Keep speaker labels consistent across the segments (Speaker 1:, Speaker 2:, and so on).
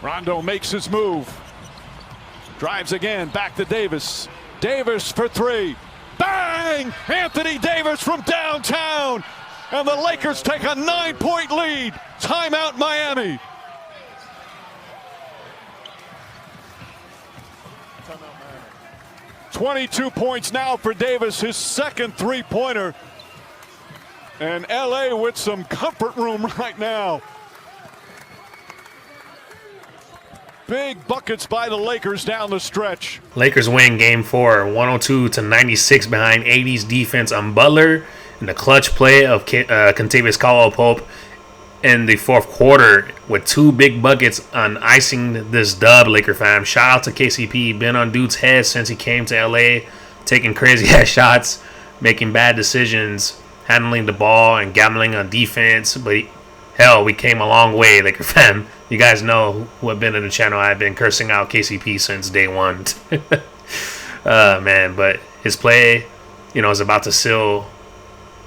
Speaker 1: Rondo makes his move. Drives again, back to Davis. Davis for three. Bang! Anthony Davis from downtown. And the Lakers take a 9-point lead. Timeout Miami. 22 points now for Davis, his second three-pointer. And LA with some comfort room right now. Big buckets by the Lakers down the stretch.
Speaker 2: Lakers win Game 4, 102-96 behind 80's defense on Butler. And the clutch play of Kentavious Caldwell-Pope in the fourth quarter with two big buckets on icing this dub, Laker fam. Shout out to KCP. Been on dude's head since he came to LA, taking crazy-ass shots, making bad decisions, handling the ball, and gambling on defense. But hell, we came a long way, Laker fam. You guys know who have been in the channel. I've been cursing out KCP since day one. Man, but his play, is about to seal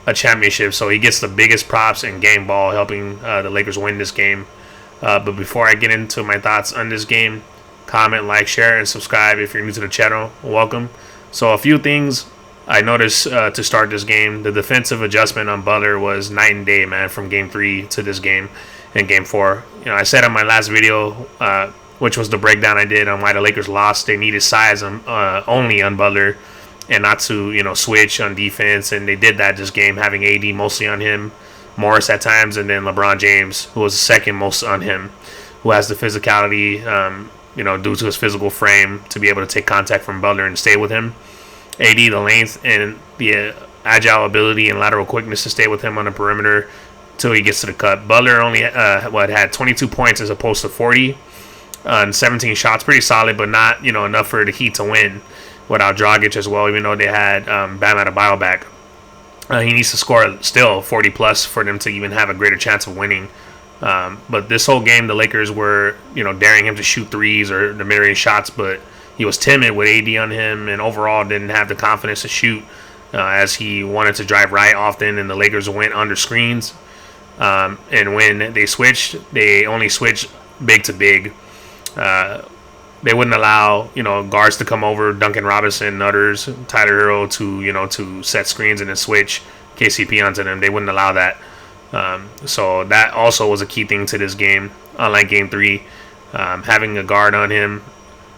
Speaker 2: a championship. So he gets the biggest props in game ball, helping the Lakers win this game. But before I get into my thoughts on this game, comment, like, share, and subscribe if you're new to the channel. Welcome. So a few things I noticed to start this game. The defensive adjustment on Butler was night and day, man, from Game 3 to this game in Game 4. I said in my last video, which was the breakdown I did on why the Lakers lost, they needed size only on Butler and not to, switch on defense. And they did that this game, having AD mostly on him, Morris at times, and then LeBron James, who was the second most on him, who has the physicality, due to his physical frame, to be able to take contact from Butler and stay with him. AD, the length and the agile ability and lateral quickness to stay with him on the perimeter till he gets to the cut. Butler only had 22 points as opposed to 40 on 17 shots. Pretty solid, but not enough for the Heat to win without Dragic as well, even though they had Bam Adebayo back. He needs to score still 40 plus for them to even have a greater chance of winning. But this whole game, the Lakers were daring him to shoot threes or the mid-range shots, but he was timid with AD on him and overall didn't have the confidence to shoot as he wanted to drive right often, and the Lakers went under screens. And when they switched, they only switched big to big. They wouldn't allow guards to come over, Duncan Robinson and others, Tyler Hero to set screens and then switch KCP onto them. They wouldn't allow that. So that also was a key thing to this game. Unlike Game 3, having a guard on him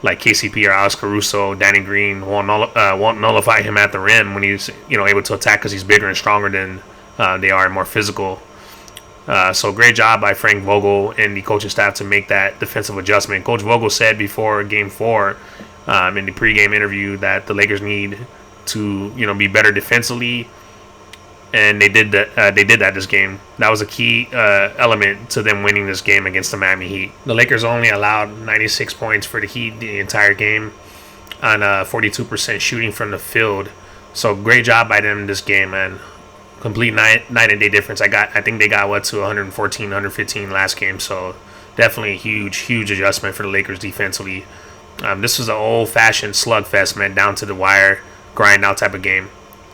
Speaker 2: like KCP or Alex Caruso, Danny Green won't nullify him at the rim when he's able to attack, because he's bigger and stronger than they are and more physical. So great job by Frank Vogel and the coaching staff to make that defensive adjustment. Coach Vogel said before Game 4 in the pregame interview that the Lakers need to be better defensively, and they did that. They did that this game. That was a key element to them winning this game against the Miami Heat. The Lakers only allowed 96 points for the Heat the entire game on 42% shooting from the field. So great job by them this game, man. Complete night and day difference. I think they got to 114, 115 last game. So definitely a huge adjustment for the Lakers defensively. This was an old-fashioned slugfest, man, down to the wire, grind out type of game.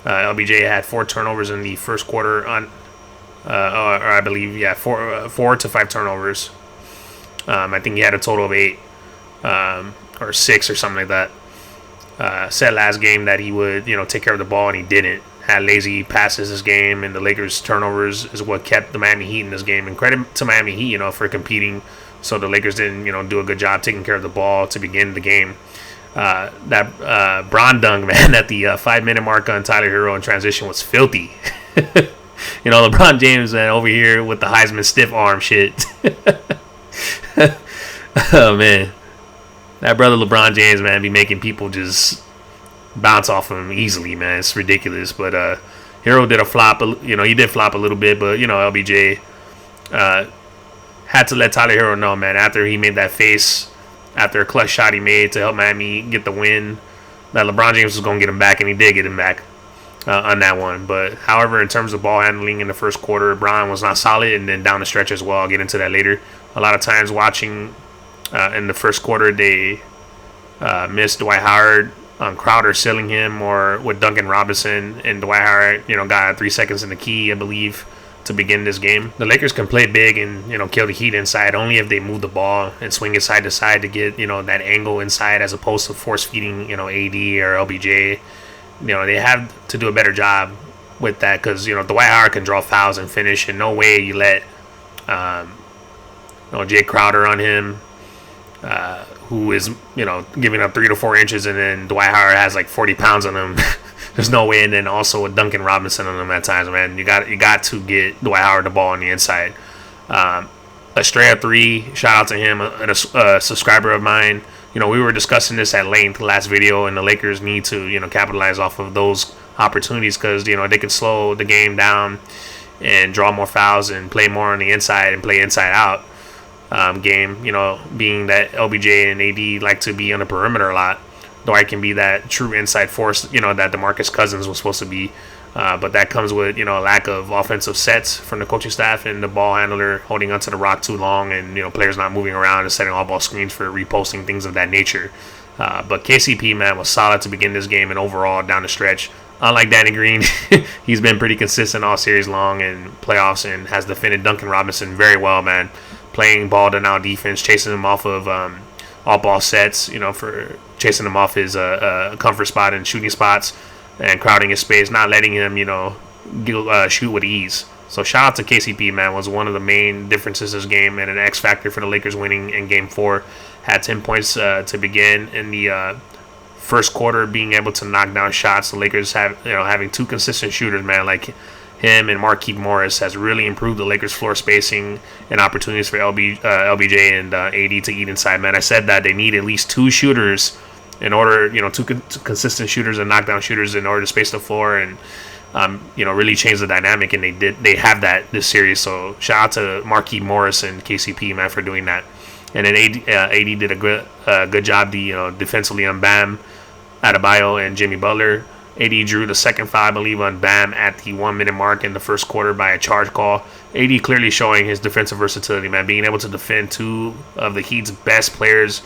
Speaker 2: LBJ had 4 turnovers in the first quarter or I believe, 4 to 5 turnovers. I think he had a total of 8 or 6 or something like that. Said last game that he would, take care of the ball, and he didn't. Had lazy passes this game, and the Lakers' turnovers is what kept the Miami Heat in this game. And credit to Miami Heat, for competing. So the Lakers didn't, do a good job taking care of the ball to begin the game. That Bron dunk, man, at the 5-minute mark on Tyler Hero in transition was filthy. LeBron James, man, over here with the Heisman stiff arm shit. Oh, man. That brother LeBron James, man, be making people just bounce off him easily, man. It's ridiculous. But Hero did a flop. He did flop a little bit, but, LBJ had to let Tyler Hero know, man, after he made that face, after a clutch shot he made to help Miami get the win, that LeBron James was going to get him back, and he did get him back on that one. But, however, in terms of ball handling in the first quarter, Bron was not solid, and then down the stretch as well. I'll get into that later. A lot of times watching in the first quarter, they missed Dwight Howard on Crowder sealing him, or with Duncan Robinson, and Dwight Howard, got 3 seconds in the key, I believe, to begin this game. The Lakers can play big and, kill the Heat inside only if they move the ball and swing it side to side to get, that angle inside, as opposed to force feeding, AD or LBJ. They have to do a better job with that, because, Dwight Howard can draw fouls and finish, and no way you let Jay Crowder on him, who is, giving up 3 to 4 inches, and then Dwight Howard has like 40 pounds on him. There's no way. And then also with Duncan Robinson on him at times, man. You got to get Dwight Howard the ball on the inside. A straight up 3, shout out to him, a subscriber of mine. We were discussing this at length last video, and the Lakers need to, capitalize off of those opportunities, because, they can slow the game down and draw more fouls and play more on the inside and play inside out game, being that LBJ and AD like to be on the perimeter a lot. Dwight can be that true inside force, that DeMarcus Cousins was supposed to be. But that comes with, a lack of offensive sets from the coaching staff and the ball handler holding onto the rock too long, and, players not moving around and setting all ball screens for reposting, things of that nature. But KCP, man, was solid to begin this game and overall down the stretch. Unlike Danny Green, he's been pretty consistent all series long and playoffs, and has defended Duncan Robinson very well, man. Playing ball to now defense, chasing him off of all ball sets, for chasing him off his comfort spot and shooting spots, and crowding his space, not letting him, shoot with ease. So shout out to KCP, man. Was one of the main differences this game, and an X factor for the Lakers winning in Game 4. Had 10 points to begin in the first quarter, being able to knock down shots. The Lakers having 2 consistent shooters, man, like him and Markieff Morris, has really improved the Lakers' floor spacing and opportunities for LBJ and AD to eat inside, man. I said that they need at least 2 shooters in order, 2 consistent shooters and knockdown shooters in order to space the floor and, really change the dynamic. And they have that this series. So shout out to Markieff Morris and KCP, man, for doing that. And then AD did a good job defensively on Bam, Adebayo, and Jimmy Butler. AD drew the second foul, I believe, on Bam at the 1-minute mark in the first quarter by a charge call. AD clearly showing his defensive versatility, man, being able to defend 2 of the Heat's best players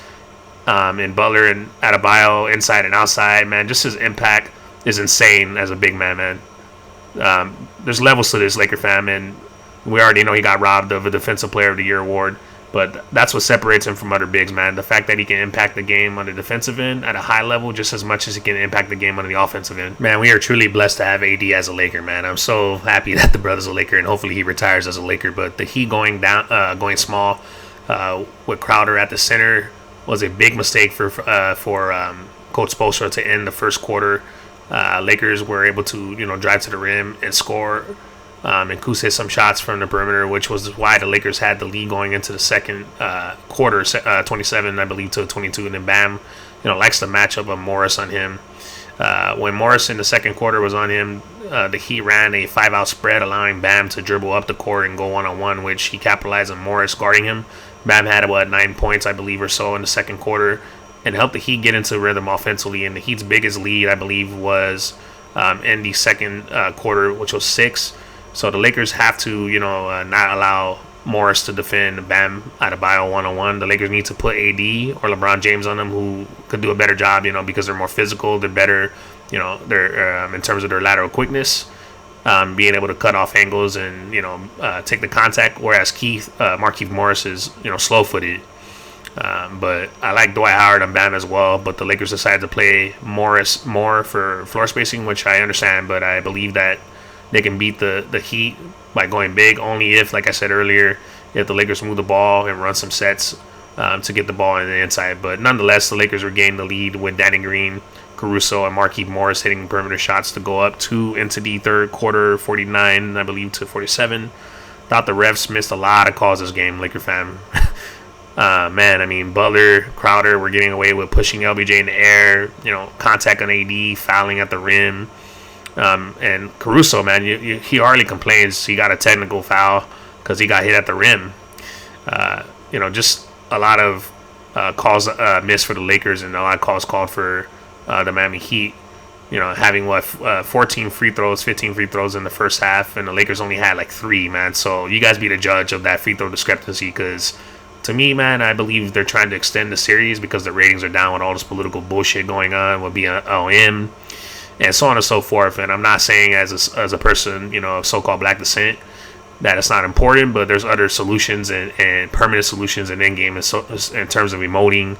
Speaker 2: in Butler and Adebayo, inside and outside, man. Just his impact is insane as a big man. There's levels to this, Laker fam, and we already know he got robbed of a Defensive Player of the Year award. But that's what separates him from other bigs, man. The fact that he can impact the game on the defensive end at a high level just as much as he can impact the game on the offensive end. Man, we are truly blessed to have AD as a Laker, man. I'm so happy that the brother's a Laker, and hopefully he retires as a Laker. But the Heat going going small with Crowder at the center was a big mistake for Coach Spoelstra to end the first quarter. Lakers were able to, drive to the rim and score. And Kuz hit some shots from the perimeter, which was why the Lakers had the lead going into the second quarter, 27, I believe, to 22. And then Bam, likes the matchup of Morris on him. When Morris in the second quarter was on him, the Heat ran a 5-out spread, allowing Bam to dribble up the court and go one-on-one, which he capitalized on Morris guarding him. Bam had about 9 points, I believe, or so in the second quarter, and helped the Heat get into rhythm offensively. And the Heat's biggest lead, I believe, was in the second quarter, which was 6. So the Lakers have to, not allow Morris to defend Bam Adebayo one-on-one. The Lakers need to put AD or LeBron James on them, who could do a better job, because they're more physical, they're better, they're in terms of their lateral quickness, being able to cut off angles and, take the contact, whereas Markieff Morris is, slow-footed. But I like Dwight Howard and Bam as well, but the Lakers decided to play Morris more for floor spacing, which I understand, but I believe that they can beat the Heat by going big only if, like I said earlier, if the Lakers move the ball and run some sets to get the ball in the inside. But nonetheless, the Lakers regained the lead with Danny Green, Caruso, and Markieff Morris hitting perimeter shots to go up 2 into the third quarter, 49, I believe, to 47. Thought the refs missed a lot of calls this game, Laker fam. Butler, Crowder were getting away with pushing LBJ in the air, contact on AD, fouling at the rim. And Caruso, man, he hardly complains. He got a technical foul because he got hit at the rim. Just a lot of calls missed for the Lakers, and a lot of calls called for the Miami Heat. Having 14 free throws, 15 free throws in the first half, and the Lakers only had 3, man. So you guys be the judge of that free throw discrepancy, because to me, man, I believe they're trying to extend the series because the ratings are down with all this political bullshit going on with BLM. And so on and so forth. And I'm not saying as a person, of so-called black descent, that it's not important, but there's other solutions and permanent solutions in endgame in terms of emoting,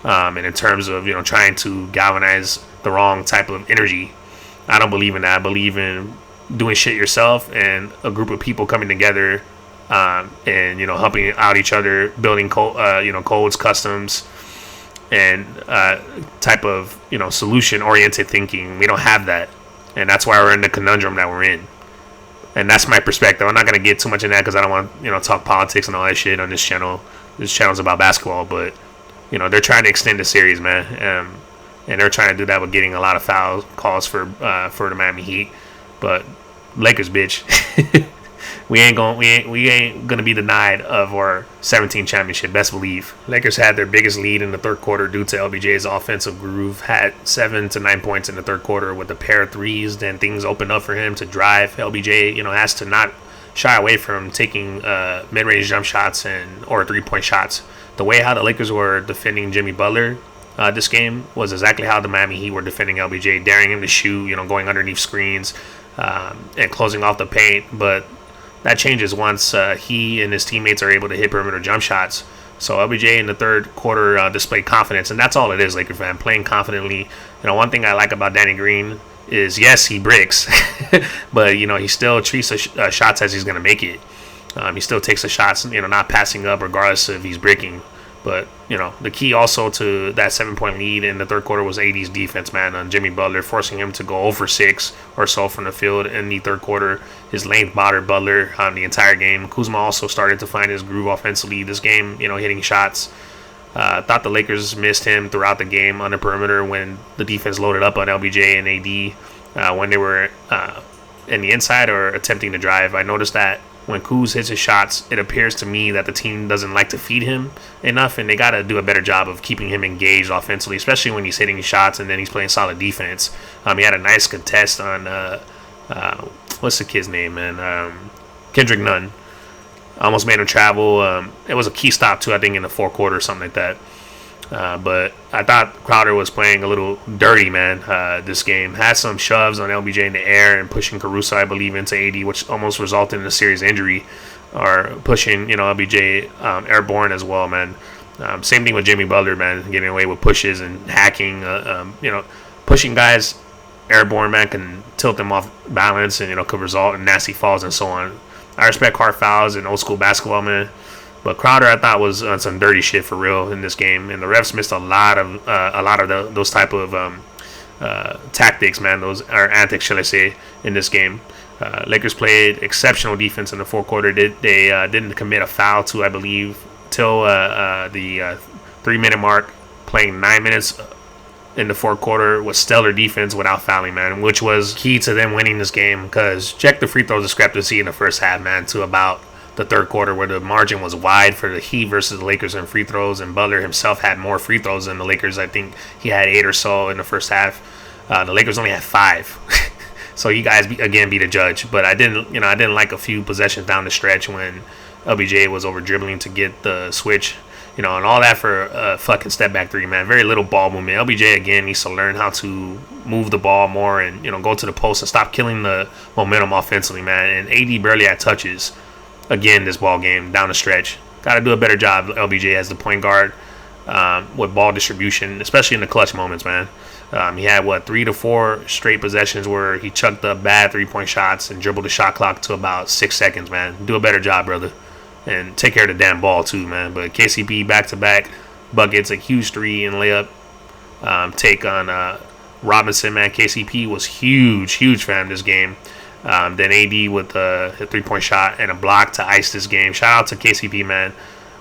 Speaker 2: and in terms of trying to galvanize the wrong type of energy. I don't believe in that. I believe in doing shit yourself and a group of people coming together, and helping out each other, building codes, customs, and type of solution oriented thinking. We don't have that, and that's why we're in the conundrum that we're in. And that's my perspective. I'm not gonna get too much in that because I don't want talk politics and all that shit on this channel. This channel's about basketball, but they're trying to extend the series, man, and they're trying to do that with getting a lot of foul calls for the Miami Heat. But Lakers, bitch, we ain't gonna be denied of our 17 championship. Best believe. Lakers had their biggest lead in the third quarter due to LBJ's offensive groove. Had 7 to 9 points in the third quarter with a pair of threes. Then things opened up for him to drive. LBJ, has to not shy away from taking mid-range jump shots or 3-point shots. The way how the Lakers were defending Jimmy Butler this game was exactly how the Miami Heat were defending LBJ, daring him to shoot, going underneath screens, and closing off the paint. But that changes once he and his teammates are able to hit perimeter jump shots. So LBJ in the third quarter displayed confidence, and that's all it is, Laker fan, playing confidently. One thing I like about Danny Green is, yes, he bricks, but he still treats the shots as he's going to make it. He still takes the shots, not passing up regardless if he's breaking. But, the key also to that 7-point lead in the third quarter was AD's defense, man, on Jimmy Butler, forcing him to go 0 for 6 or so from the field in the third quarter. His length bothered Butler the entire game. Kuzma also started to find his groove offensively this game, hitting shots. Thought the Lakers missed him throughout the game on the perimeter when the defense loaded up on LBJ and AD when they were in the inside or attempting to drive. I noticed that when Kuz hits his shots, it appears to me that the team doesn't like to feed him enough, and they got to do a better job of keeping him engaged offensively, especially when he's hitting shots and then he's playing solid defense. He had a nice contest on, what's the kid's name, man? Kendrick Nunn. Almost made him travel. It was a key stop, too, I think, in the fourth quarter or something like that. But I thought Crowder was playing a little dirty, man, this game. Had some shoves on LBJ in the air and pushing Caruso, I believe, into AD, which almost resulted in a serious injury, or pushing, LBJ airborne as well, man. Same thing with Jimmy Butler, man, getting away with pushes and hacking. Pushing guys airborne, man, can tilt them off balance and, could result in nasty falls and so on. I respect hard fouls in old school basketball, man. But Crowder, I thought, was on some dirty shit for real in this game, and the refs missed a lot of those type of tactics, man. Those or antics, shall I say, in this game. Lakers played exceptional defense in the fourth quarter. They didn't commit a foul to, I believe, till the 3-minute mark. Playing 9 minutes in the fourth quarter was stellar defense without fouling, man, which was key to them winning this game. Because check the free throw discrepancy in the first half, man, to about the third quarter, where the margin was wide for the Heat versus the Lakers in free throws, and Butler himself had more free throws than the Lakers. I think he had 8 or so in the first half. The Lakers only had 5. So you guys again be the judge. But I didn't like a few possessions down the stretch when LBJ was over dribbling to get the switch, and all that for a fucking step back 3, man. Very little ball movement. LBJ again needs to learn how to move the ball more and go to the post and stop killing the momentum offensively, man. And AD barely had touches again this ball game down the stretch. Got to do a better job, LBJ, as the point guard with ball distribution, especially in the clutch moments, man. He had 3 to 4 straight possessions where he chucked up bad 3-point shots and dribbled the shot clock to about 6 seconds, man. Do a better job, brother, and take care of the damn ball too, man. But KCP back-to-back buckets, a huge 3 and layup take on Robinson, man. KCP was huge fan this game. Then AD with a 3-point shot and a block to ice this game. Shout out to KCP, man.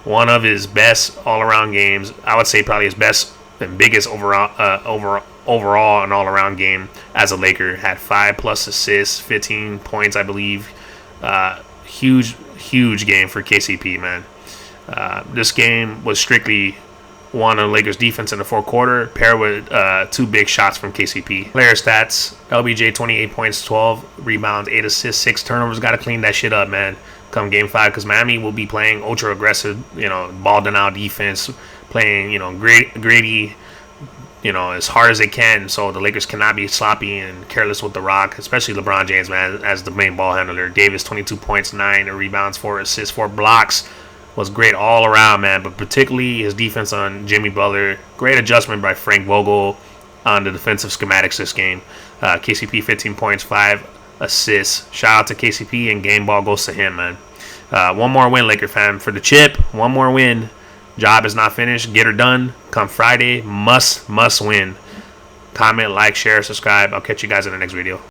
Speaker 2: One of his best all-around games. I would say probably his best and biggest overall and all-around game as a Laker. Had 5+ assists, 15 points, I believe. Huge game for KCP, man. This game was strictly one on Lakers defense in the fourth quarter, paired with 2 big shots from KCP. Player stats: LBJ 28 points, 12 rebounds, 8 assists, 6 turnovers. Got to clean that shit up, man, come game 5, because Miami will be playing ultra aggressive, ball down out defense, playing, gritty, as hard as they can, so the Lakers cannot be sloppy and careless with the rock, especially LeBron James, man, as the main ball handler. Davis, 22 points, 9 rebounds, 4 assists, 4 blocks. Was great all around, man, but particularly his defense on Jimmy Butler. Great adjustment by Frank Vogel on the defensive schematics this game. KCP, 15 points, 5 assists. Shout out to KCP, and game ball goes to him, man. One more win, Laker fam. For the chip, one more win. Job is not finished. Get her done. Come Friday, must win. Comment, like, share, subscribe. I'll catch you guys in the next video.